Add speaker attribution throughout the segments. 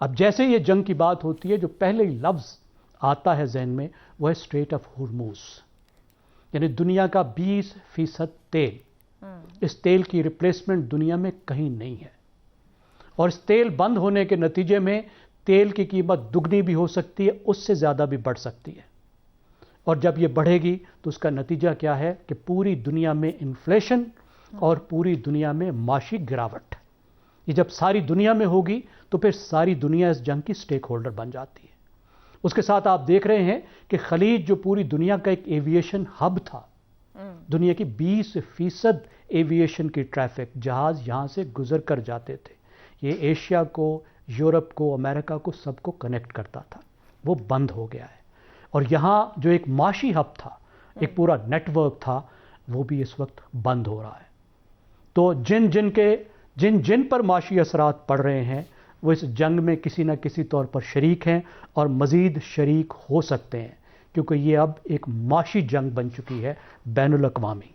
Speaker 1: اب جیسے یہ جنگ کی بات ہوتی ہے جو پہلے ہی لفظ آتا ہے ذہن میں وہ ہے اسٹریٹ آف ہرموز، یعنی دنیا کا 20% تیل، اس تیل کی ریپلیسمنٹ دنیا میں کہیں نہیں ہے، اور اس تیل بند ہونے کے نتیجے میں تیل کی قیمت دگنی بھی ہو سکتی ہے، اس سے زیادہ بھی بڑھ سکتی ہے، اور جب یہ بڑھے گی تو اس کا نتیجہ کیا ہے کہ پوری دنیا میں انفلیشن اور پوری دنیا میں معاشی گراوٹ۔ یہ جب ساری دنیا میں ہوگی تو پھر ساری دنیا اس جنگ کی سٹیک ہولڈر بن جاتی ہے۔ اس کے ساتھ آپ دیکھ رہے ہیں کہ خلیج جو پوری دنیا کا ایک ایویشن ہب تھا، دنیا کی 20% ایویشن کی ٹریفک جہاز یہاں سے گزر کر جاتے تھے، یہ ایشیا کو، یورپ کو، امریکہ کو، سب کو کنیکٹ کرتا تھا، وہ بند ہو گیا ہے، اور یہاں جو ایک معاشی ہب تھا، ایک پورا نیٹ ورک تھا، وہ بھی اس وقت بند ہو رہا ہے۔ تو جن پر معاشی اثرات پڑ رہے ہیں وہ اس جنگ میں کسی نہ کسی طور پر شریک ہیں اور مزید شریک ہو سکتے ہیں، کیونکہ یہ اب ایک معاشی جنگ بن چکی ہے بین الاقوامی۔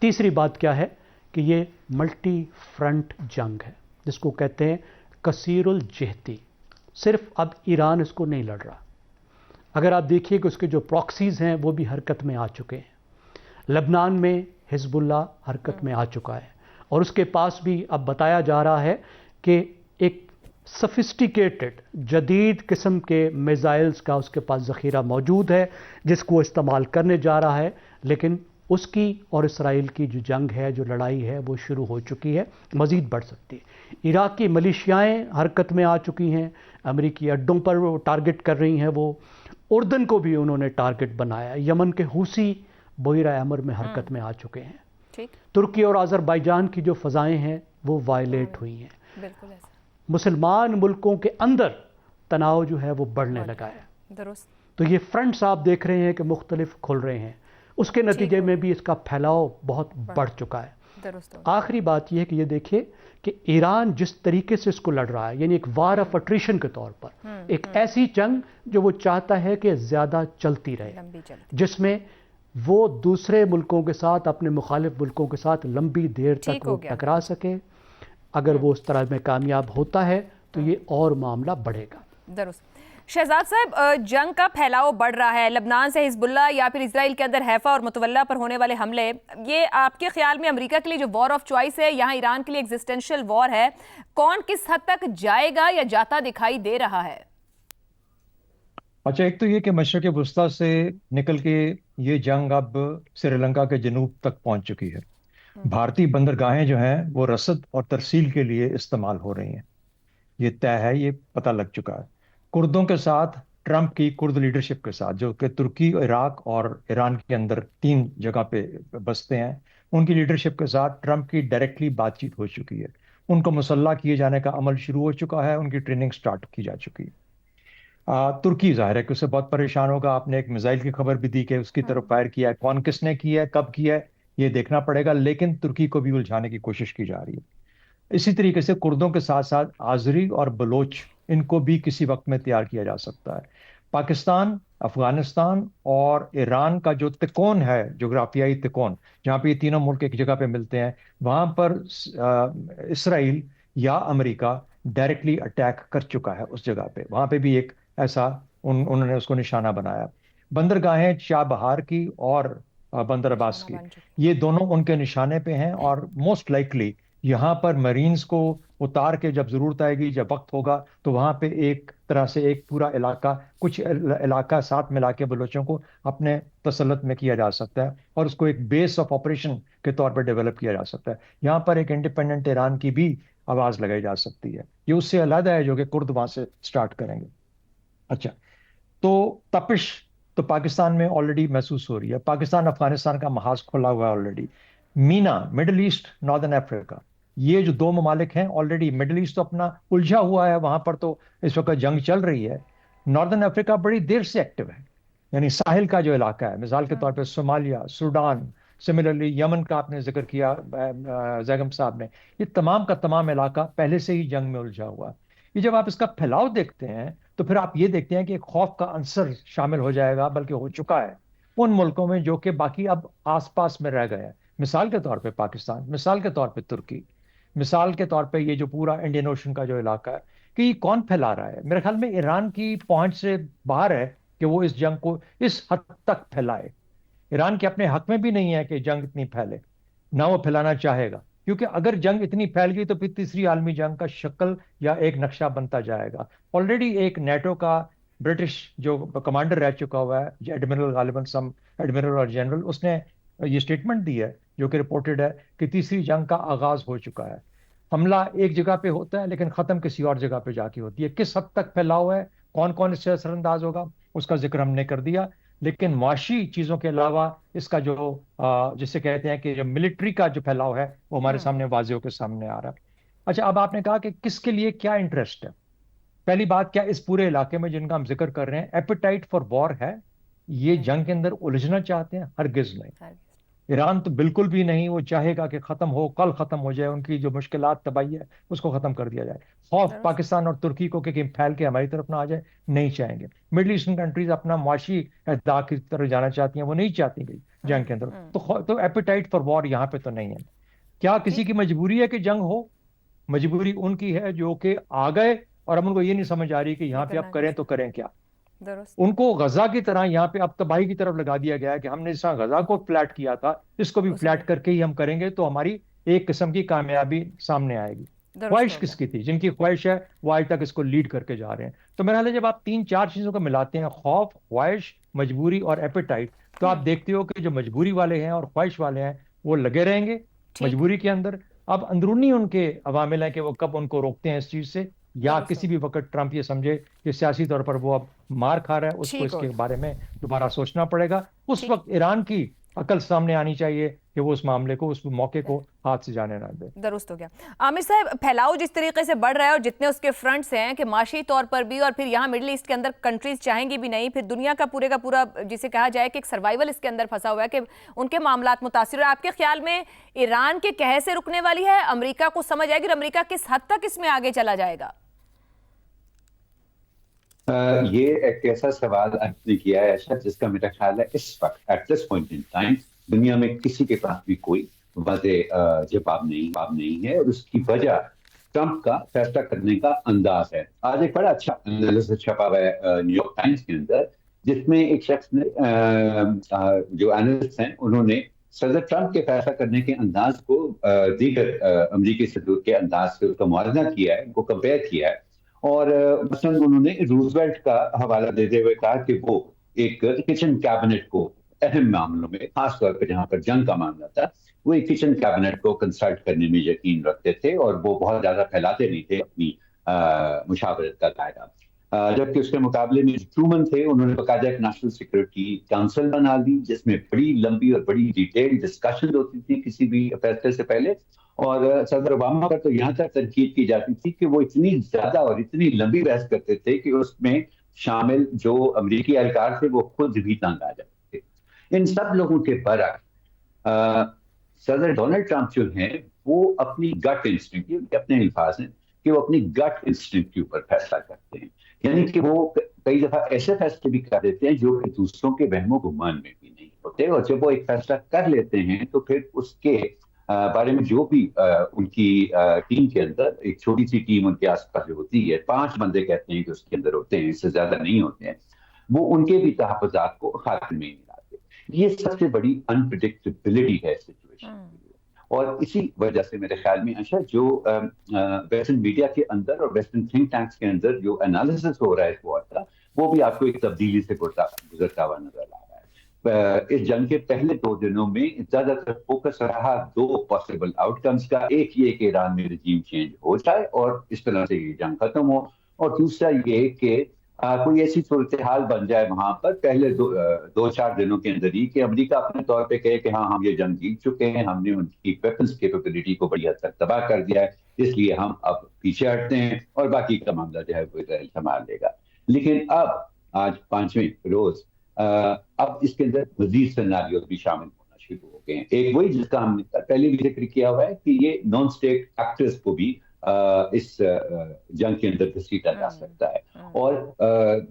Speaker 1: تیسری بات کیا ہے کہ یہ ملٹی فرنٹ جنگ ہے، جس کو کہتے ہیں کثیر الجہتی۔ صرف اب ایران اس کو نہیں لڑ رہا، اگر آپ دیکھیے کہ اس کے جو پراکسیز ہیں وہ بھی حرکت میں آ چکے ہیں۔ لبنان میں حزب اللہ حرکت میں آ چکا ہے، اور اس کے پاس بھی اب بتایا جا رہا ہے کہ ایک سفسٹیکیٹڈ جدید قسم کے میزائلز کا اس کے پاس ذخیرہ موجود ہے، جس کو استعمال کرنے جا رہا ہے، لیکن اس کی اور اسرائیل کی جو جنگ ہے، جو لڑائی ہے، وہ شروع ہو چکی ہے، مزید بڑھ سکتی ہے۔ عراق کی ملیشیائیں حرکت میں آ چکی ہیں، امریکی اڈوں پر وہ ٹارگٹ کر رہی ہیں، وہ اردن کو بھی انہوں نے ٹارگٹ بنایا، یمن کے حوثی بحیرہ احمر میں حرکت میں آ چکے ہیں، ترکی اور آذربائیجان کی جو فضائیں ہیں وہ وائلیٹ ہوئی ہیں۔
Speaker 2: بالکل ایسا
Speaker 1: مسلمان ملکوں کے اندر تناؤ جو ہے وہ بڑھنے لگا ہے،
Speaker 2: درست۔
Speaker 1: تو یہ فرنٹس آپ دیکھ رہے ہیں کہ مختلف کھل رہے ہیں، اس کے نتیجے میں بھی اس کا پھیلاؤ بہت بڑھ چکا ہے۔
Speaker 2: درست۔
Speaker 1: آخری بات یہ ہے کہ یہ دیکھیے کہ ایران جس طریقے سے اس کو لڑ رہا ہے، یعنی ایک وار آف اٹریشن کے طور پر، ایک ایسی جنگ جو وہ چاہتا ہے کہ زیادہ چلتی رہے، جس میں وہ دوسرے ملکوں کے ساتھ، اپنے مخالف ملکوں کے ساتھ لمبی دیر تک وہ ٹکرا سکے۔ اگر وہ اس طرح میں کامیاب ہوتا ہے تو یہ اور معاملہ بڑھے گا۔
Speaker 2: درست۔ شہزاد صاحب، جنگ کا پھیلاؤ بڑھ رہا ہے، لبنان سے حزب اللہ یا پھر اسرائیل کے اندر حیفا اور متولہ پر ہونے والے حملے، یہ آپ کے خیال میں امریکہ کے لیے جو وار آف چوائس ہے، یہاں ایران کے لیے ایگزسٹینشل وار ہے، کون کس حد تک جائے گا یا جاتا دکھائی دے رہا ہے؟
Speaker 3: اچھا، ایک تو یہ کہ مشرق وسطیٰ سے نکل کے یہ جنگ اب سری لنکا کے جنوب تک پہنچ چکی ہے۔ بھارتی بندرگاہیں جو ہیں وہ رسد اور ترسیل کے لیے استعمال ہو رہی ہیں، یہ طے ہے، یہ پتہ لگ چکا ہے۔ کردوں کے ساتھ، ٹرمپ کی کرد لیڈرشپ کے ساتھ، جو کہ ترکی، عراق اور ایران کے اندر 3 جگہ پہ بستے ہیں، ان کی لیڈرشپ کے ساتھ ٹرمپ کی ڈائریکٹلی بات چیت ہو چکی ہے، ان کو مسلح کیے جانے کا عمل شروع ہو چکا ہے، ان کی ٹریننگ سٹارٹ کی جا چکی ہے۔ ترکی ظاہر ہے کہ اس سے بہت پریشان ہوگا، آپ نے ایک میزائل کی خبر بھی دی کہ اس کی طرف فائر کیا ہے، کون کس نے کیا ہے، کب کیا ہے، یہ دیکھنا پڑے گا، لیکن ترکی کو بھی الجھانے کی کوشش کی جا رہی ہے۔ اسی طریقے سے کردوں کے ساتھ ساتھ آذری اور بلوچ، ان کو بھی کسی وقت میں تیار کیا جا سکتا ہے۔ پاکستان، افغانستان اور ایران کا جو تکون ہے، جغرافیائی تکون، جہاں پہ یہ تینوں ملک ایک جگہ پہ ملتے ہیں، وہاں پر اسرائیل یا امریکہ ڈائریکٹلی اٹیک کر چکا ہے اس جگہ پہ، وہاں پہ بھی ایک ایسا انہوں نے اس کو نشانہ بنایا۔ بندرگاہیں چابہار کی اور بندر عباس کی، یہ دونوں ان کے نشانے پہ ہیں، اور موسٹ لائکلی یہاں پر مرینز کو اتار کے جب ضرورت آئے گی، جب وقت ہوگا، تو وہاں پہ ایک طرح سے ایک پورا علاقہ، کچھ علاقہ ساتھ ملا کے بلوچوں کو اپنے تسلط میں کیا جا سکتا ہے، اور اس کو ایک بیس آف آپریشن کے طور پر ڈیولپ کیا جا سکتا ہے۔ یہاں پر ایک انڈیپینڈنٹ ایران کی بھی آواز لگائی جا سکتی ہے، یہ اس سے علیحدہ ہے جو کہ کرد وہاں سے سٹارٹ کریں گے۔ اچھا، تو تپش تو پاکستان میں آلریڈی محسوس ہو رہی ہے، پاکستان افغانستان کا محاذ کھلا ہوا ہے آلریڈی۔ مینا، مڈل ایسٹ، ناردرن افریقہ، یہ جو 2 ممالک ہیں، آلریڈی مڈل ایسٹ تو اپنا الجھا ہوا ہے، وہاں پر تو اس وقت جنگ چل رہی ہے۔ ناردرن افریقہ بڑی دیر سے ایکٹیو ہے، یعنی ساحل کا جو علاقہ ہے، مثال کے طور پہ صومالیہ، سوڈان، سملرلی یمن کا آپ نے ذکر کیا زیگم صاحب نے، یہ تمام کا تمام علاقہ پہلے سے ہی جنگ میں الجھا ہوا ہے۔ یہ جب آپ اس کا پھیلاؤ دیکھتے ہیں تو پھر آپ یہ دیکھتے ہیں کہ ایک خوف کا عنصر شامل ہو جائے گا، بلکہ ہو چکا ہے ان ملکوں میں جو کہ باقی اب آس پاس میں رہ گئے ہیں، مثال کے طور پہ پاکستان، مثال کے طور پہ ترکی، مثال کے طور پہ یہ جو پورا انڈین اوشن کا جو علاقہ ہے، کہ یہ کون پھیلا رہا ہے. میرے خیال میں ایران کی پہنچ سے باہر ہے کہ وہ اس جنگ کو اس حد تک پھیلائے. ایران کے اپنے حق میں بھی نہیں ہے کہ جنگ اتنی پھیلے، نہ وہ پھیلانا چاہے گا، کیونکہ اگر جنگ اتنی پھیل گئی تو پھر تیسری عالمی جنگ کا شکل یا ایک نقشہ بنتا جائے گا. آلریڈی ایک نیٹو کا برٹش جو کمانڈر رہ چکا ہوا ہے ایڈمرل، غالباً سم ایڈمرل اور جنرل، اس نے یہ اسٹیٹمنٹ دی ہے جو کہ رپورٹڈ ہے کہ تیسری جنگ کا آغاز ہو چکا ہے. حملہ ایک جگہ پہ ہوتا ہے لیکن ختم کسی اور جگہ پہ جا کے ہوتی ہے. کس حد تک پھیلاؤ ہے، کون کون اس سے اثر انداز ہوگا، اس کا ذکر ہم نے کر دیا. لیکن معاشی چیزوں کے علاوہ اس کا جو جسے کہتے ہیں کہ جو ملٹری کا جو پھیلاؤ ہے وہ ہمارے سامنے واضح ہو کے سامنے آ رہا ہے. اچھا، اب آپ نے کہا کہ کس کے لیے کیا انٹرسٹ ہے. پہلی بات، کیا اس پورے علاقے میں جن کا ہم ذکر کر رہے ہیں ایپیٹائٹ فار وار ہے؟ یہ جنگ کے اندر الجھنا چاہتے ہیں؟ ہرگز نہیں. ایران تو بالکل بھی نہیں. وہ چاہے گا کہ ختم ہو، کل ختم ہو جائے، ان کی جو مشکلات تباہی ہے اس کو ختم کر دیا جائے. خوف پاکستان اور ترکی کو کہ کہیں پھیل کے ہماری طرف نہ آ جائے، نہیں چاہیں گے. مڈل ایسٹرن کنٹریز اپنا معاشی اہداف کی طرف جانا چاہتی ہیں، وہ نہیں چاہتی گئی جنگ کے اندر. تو ایپیٹائٹ فار وار یہاں پہ تو نہیں ہے. کیا کسی کی مجبوری ہے کہ جنگ ہو؟ مجبوری ان کی ہے جو کہ آ گئے اور اب ان کو یہ نہیں سمجھ آ رہی کہ یہاں پہ اب کریں تو کریں کیا. ان کو غزہ کی طرح یہاں پہ اب تباہی کی طرف لگا دیا گیا ہے کہ ہم نے جس طرح غزہ کو فلیٹ کیا تھا اس کو بھی فلیٹ کر کے ہی ہم کریں گے تو ہماری ایک قسم کی کامیابی سامنے آئے گی. خواہش کس کی تھی؟ جن کی خواہش ہے وہ آج تک اس کو لیڈ کر کے جا رہے ہیں. تو میرا خیال ہے جب آپ تین چار چیزوں کو ملاتے ہیں، خوف، خواہش، مجبوری اور ایپیٹائٹ، تو آپ دیکھتے ہو کہ جو مجبوری والے ہیں اور خواہش والے ہیں وہ لگے رہیں گے مجبوری کے اندر. اب اندرونی ان کے عوامل ہیں کہ وہ کب ان کو روکتے ہیں اس چیز سے، یا کسی بھی وقت ٹرمپ یہ سمجھے کہ سیاسی طور پر وہ اب مار کھا رہا ہے، اس کو اس کے بارے میں دوبارہ سوچنا پڑے گا. اس وقت ایران کی عقل سامنے آنی چاہیے کہ وہ اس معاملے کو، اس موقع کو ہاتھ سے جانے نہ دے.
Speaker 2: درست ہو گیا. عامر صاحب، پھیلاؤ جس طریقے سے بڑھ رہا ہے اور جتنے اس کے فرنٹس ہیں کہ معاشی طور پر بھی، اور پھر یہاں مڈل ایسٹ کے اندر کنٹریز چاہیں گی بھی نہیں، پھر دنیا کا پورا جسے کہا جائے کہ ایک سروائیول اس کے اندر پھنسا ہوا ہے کہ ان کے معاملات متاثر ہیں. آپ کے خیال میں ایران کے کہے سے رکنے والی ہے؟ امریکہ کو سمجھ آئے گی اور امریکہ کس حد تک اس میں آگے چلا جائے گا؟
Speaker 4: یہ ایک ایسا سوال آپ نے کیا ہے ایسا جس کا میرا خیال ہے اس وقت at this point in time دنیا میں کسی کے پاس بھی کوئی واضح جواب نہیں ہے. اور اس کی وجہ ٹرمپ کا فیصلہ کرنے کا انداز ہے. آج ایک بڑا اچھا انالیسس چھپا ہوا ہے نیو یارک ٹائمز کے اندر، جس میں ایک شخص نے جو انالسٹ ہیں انہوں نے صدر ٹرمپ کے فیصلہ کرنے کے انداز کو دیگر امریکی صدور کے انداز سے اس کا موازنہ کیا ہے، ان کو کمپیئر کیا ہے. اور مثلاً انہوں نے روزویلٹ کا حوالہ دیتے ہوئے کہا کہ وہ ایک کچن کیبنٹ کو اہم معاملوں میں، خاص طور پہ جہاں پر جنگ کا معاملہ تھا، وہ ایک کچن کیبنٹ کو کنسلٹ کرنے میں یقین رکھتے تھے اور وہ بہت زیادہ پھیلاتے نہیں تھے اپنی مشاورت کا دائرہ. جبکہ اس کے مقابلے میں ٹرومن تھے، انہوں نے باقاعدہ ایک نیشنل سیکورٹی کاؤنسل بنا لی جس میں بڑی لمبی اور بڑی ڈیٹیل ڈسکشن ہوتی تھی کسی بھی فیصلے سے پہلے. اور صدر اوباما پر تو یہاں تک تنقید کی جاتی تھی کہ وہ اتنی زیادہ اور اتنی لمبی بحث کرتے تھے کہ اس میں شامل جو امریکی اہلکار تھے وہ خود بھی تنگ آ جاتے تھے. ان سب لوگوں کے برعکس صدر ڈونلڈ ٹرمپ جو ہیں وہ اپنی گٹ انسٹنکٹ، اپنے الفاظ ہیں کہ وہ اپنی گٹ انسٹنکٹ کے اوپر فیصلہ کرتے ہیں. یعنی کہ وہ کئی دفعہ ایسے فیصلے بھی کر دیتے ہیں جو کہ دوسروں کے وہم و گمان میں بھی نہیں ہوتے. اور جب وہ ایک فیصلہ کر لیتے ہیں تو پھر اس کے بارے میں جو بھی ان کی ٹیم کے اندر، ایک چھوٹی سی ٹیم ان کے آس پاس جو ہوتی ہے، 5 بندے کہتے ہیں کہ اس کے اندر ہوتے ہیں، اس سے زیادہ نہیں ہوتے ہیں، وہ ان کے بھی تحفظات کو خاتمے میں نہیں لاتے. یہ سب سے بڑی انپریڈکٹیبلٹی ہے سچویشن کے لیے. اور اسی وجہ سے میرے خیال میں اچھا جو ویسٹرن میڈیا کے اندر اور ویسٹرن تھنک ٹینکس کے اندر جو انالیسس ہو رہا ہے اس وار کا، وہ بھی آپ کو ایک تبدیلی سے گزرتا ہوا نظر آ رہا ہے. اس جنگ کے پہلے 2 دنوں میں زیادہ تر فوکس رہا 2 پاسبل آؤٹ کمز کا. ایک یہ کہ ایران میں رجیم چینج ہو جائے اور اس طرح سے یہ جنگ ختم ہو، اور دوسرا یہ کہ کوئی ایسی صورتحال بن جائے وہاں پر پہلے 2-4 دنوں کے اندر ہی کہ امریکہ اپنے طور پہ کہے کہ ہاں ہم یہ جنگ جیت چکے ہیں، ہم نے ان کی ویپنز کیپیبلٹی کو بڑی حد تک تباہ کر دیا ہے، اس لیے ہم اب پیچھے ہٹتے ہیں اور باقی کا معاملہ جو ہے وہ اسرائیل سنبھال لے گا. لیکن اب آج 5ویں روز اب اس کے اندر مزید سیناریو بھی شامل ہونا شروع ہو گئے ہیں. ایک وہی جس کا ہم نے پہلے بھی ذکر کیا ہوا ہے کہ یہ نان اسٹیٹ ایکٹرز کو بھی اس جنگ کے اندر گھسیٹا جا سکتا ہے. اور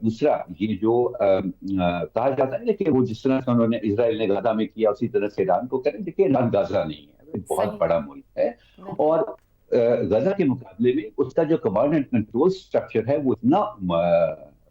Speaker 4: دوسرا یہ جو کہا جاتا ہے کہ وہ جس طرح سے انہوں نے اسرائیل نے غزہ میں کیا اسی طرح سے ایران کو کریں. دیکھیے ایران غزہ نہیں ہے، بہت بڑا ملک ہے اور غزہ کے مقابلے میں اس کا جو کمانڈ اینڈ کنٹرول سٹرکچر ہے وہ اتنا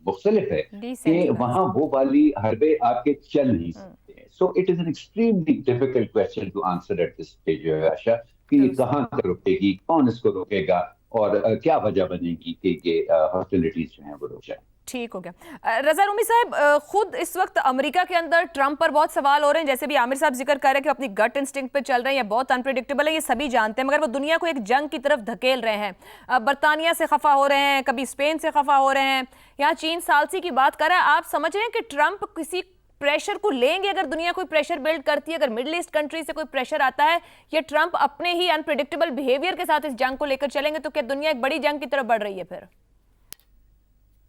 Speaker 4: مختلف ہے کہ وہاں وہ والی حربے آپ کے چل نہیں سکتے ہیں. So it is an extremely difficult question to answer at this stage Ayesha کہ یہ کہاں سے رکے گی, کون اس کو روکے گا, اور کیا وجہ بنے گی کہ یہ ہاسٹیلٹیز جو ہیں وہ رک جائیں.
Speaker 2: ٹھیک ہو گیا. رضا رومی صاحب, خود اس وقت امریکہ کے اندر ٹرمپ پر بہت سوال ہو رہے ہیں, جیسے بھی عامر صاحب ذکر کر رہے ہیں کہ اپنی گٹ انسٹنکٹ پہ چل رہے ہیں, یہ بہت انپریڈکٹیبل ہے, یہ سبھی جانتے ہیں, مگر وہ دنیا کو ایک جنگ کی طرف دھکیل رہے ہیں. برطانیہ سے خفا ہو رہے ہیں, کبھی اسپین سے خفا ہو رہے ہیں, یہاں چین ثالثی کی بات کر رہا ہے. آپ سمجھ رہے ہیں کہ ٹرمپ کسی پریشر کو لیں گے اگر دنیا کوئی پریشر بلڈ کرتی ہے, اگر مڈل ایسٹ کنٹری سے کوئی پریشر آتا ہے, یا ٹرمپ اپنے ہی انپریڈکٹیبل بیہیویئر کے ساتھ اس جنگ کو لے کر چلیں گے, تو کیا دنیا ایک بڑی جنگ کی طرف بڑھ رہی ہے پھر؟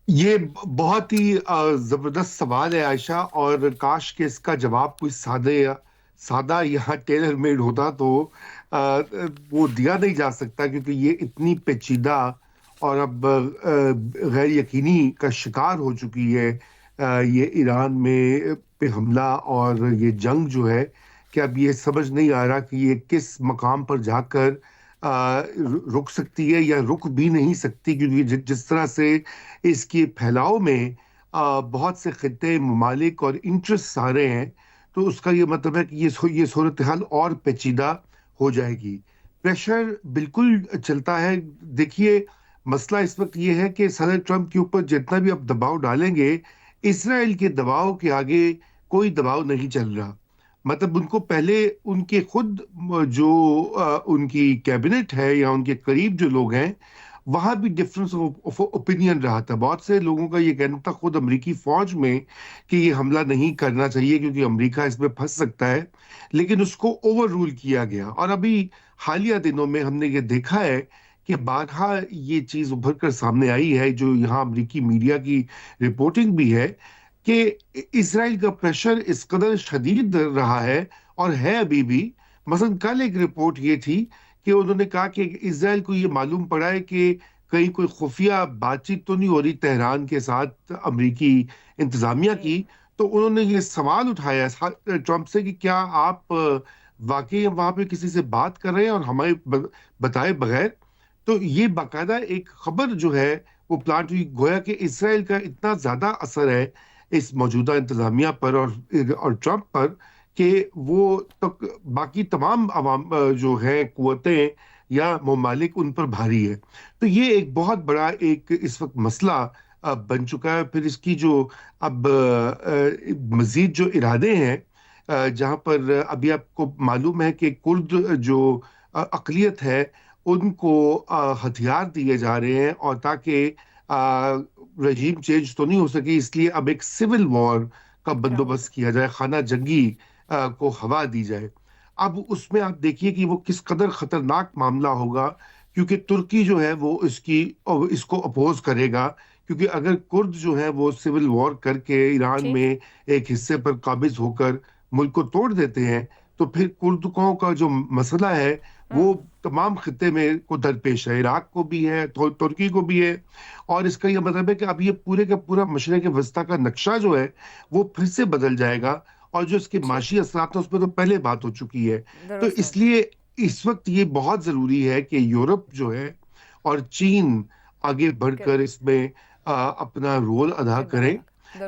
Speaker 5: یہ بہت ہی زبردست سوال ہے عائشہ, اور کاش کہ اس کا جواب کوئی سادہ یہاں ٹیلر میڈ ہوتا تو وہ دیا نہیں جا سکتا, کیونکہ یہ اتنی پیچیدہ اور اب غیر یقینی کا شکار ہو چکی ہے یہ ایران میں پہ حملہ اور یہ جنگ جو ہے, کہ اب یہ سمجھ نہیں آ رہا کہ یہ کس مقام پر جا کر رک سکتی ہے یا رک بھی نہیں سکتی, کیونکہ جس طرح سے اس کے پھیلاؤ میں بہت سے خطے, ممالک اور انٹرسٹ آ رہے ہیں, تو اس کا یہ مطلب ہے کہ یہ صورتحال اور پیچیدہ ہو جائے گی. پریشر بالکل چلتا ہے. دیکھیے مسئلہ اس وقت یہ ہے کہ صدر ٹرمپ کے اوپر جتنا بھی اب دباؤ ڈالیں گے, اسرائیل کے دباؤ کے آگے کوئی دباؤ نہیں چل رہا. مطلب ان کو پہلے ان کے خود جو ان کی کیبنٹ ہے یا ان کے قریب جو لوگ ہیں, وہاں بھی ڈفرنس آف اوپینین رہا تھا. بہت سے لوگوں کا یہ کہنا تھا خود امریکی فوج میں کہ یہ حملہ نہیں کرنا چاہیے کیونکہ امریکہ اس میں پھنس سکتا ہے, لیکن اس کو اوور رول کیا گیا. اور ابھی حالیہ دنوں میں ہم نے یہ دیکھا ہے کہ بارہا یہ چیز ابھر کر سامنے آئی ہے, جو یہاں امریکی میڈیا کی رپورٹنگ بھی ہے, کہ اسرائیل کا پریشر اس قدر شدید رہا ہے اور ہے ابھی بھی. مثلا کل ایک رپورٹ یہ تھی کہ انہوں نے کہا کہ اسرائیل کو یہ معلوم پڑا ہے کہ کہیں کوئی خفیہ بات چیت تو نہیں ہو رہی تہران کے ساتھ امریکی انتظامیہ کی. تو انہوں نے یہ سوال اٹھایا ٹرمپ سے کہ کیا آپ واقعی وہاں پہ کسی سے بات کر رہے ہیں اور ہمیں بتائے بغیر. تو یہ باقاعدہ ایک خبر جو ہے وہ پلانٹ ہوئی, گویا کہ اسرائیل کا اتنا زیادہ اثر ہے اس موجودہ انتظامیہ پر اور ٹرمپ پر کہ وہ باقی تمام عوام جو ہیں قوتیں یا ممالک ان پر بھاری ہے. تو یہ ایک بہت بڑا ایک اس وقت مسئلہ بن چکا ہے. پھر اس کی جو اب مزید جو ارادے ہیں, جہاں پر ابھی آپ کو معلوم ہے کہ کرد جو اقلیت ہے ان کو ہتھیار دیے جا رہے ہیں, اور تاکہ رجیم چینج تو نہیں ہو سکے, اس لیے اب ایک سول وار کا بندوبست کیا جائے, خانہ جنگی کو ہوا دی جائے. اب اس میں آپ دیکھیے کہ وہ کس قدر خطرناک معاملہ ہوگا, کیونکہ ترکی جو ہے وہ اس کو اپوز کرے گا, کیونکہ اگر کرد جو ہے وہ سول وار کر کے ایران میں ایک حصے پر قابض ہو کر ملک کو توڑ دیتے ہیں, تو پھر کردوں کا جو مسئلہ ہے وہ تمام خطے میں کو درپیش ہے, عراق کو بھی ہے, ترکی کو بھی ہے. اور اس کا یہ مطلب ہے کہ اب یہ پورے کا پورا مشرق وسطیٰ کا نقشہ جو ہے وہ پھر سے بدل جائے گا, اور جو اس کے معاشی اثرات ہیں اس پہ تو پہلے بات ہو چکی ہے. تو اس لیے اس وقت یہ بہت ضروری ہے کہ یورپ جو ہے اور چین آگے بڑھ کر اس میں اپنا رول ادا کریں,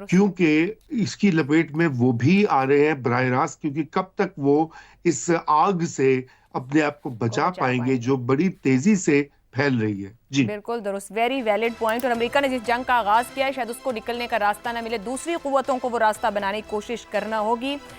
Speaker 5: کیونکہ اس کی لپیٹ میں وہ بھی آ رہے ہیں براہ راست, کیونکہ کب تک وہ اس آگ سے اپنے آپ کو بچا پائیں گے جو بڑی تیزی سے پھیل رہی ہے. جی
Speaker 2: بالکل درست, ویری ویلڈ پوائنٹ. اور امریکہ نے جس جنگ کا آغاز کیا ہے شاید اس کو نکلنے کا راستہ نہ ملے, دوسری قوتوں کو وہ راستہ بنانے کی کوشش کرنا ہوگی.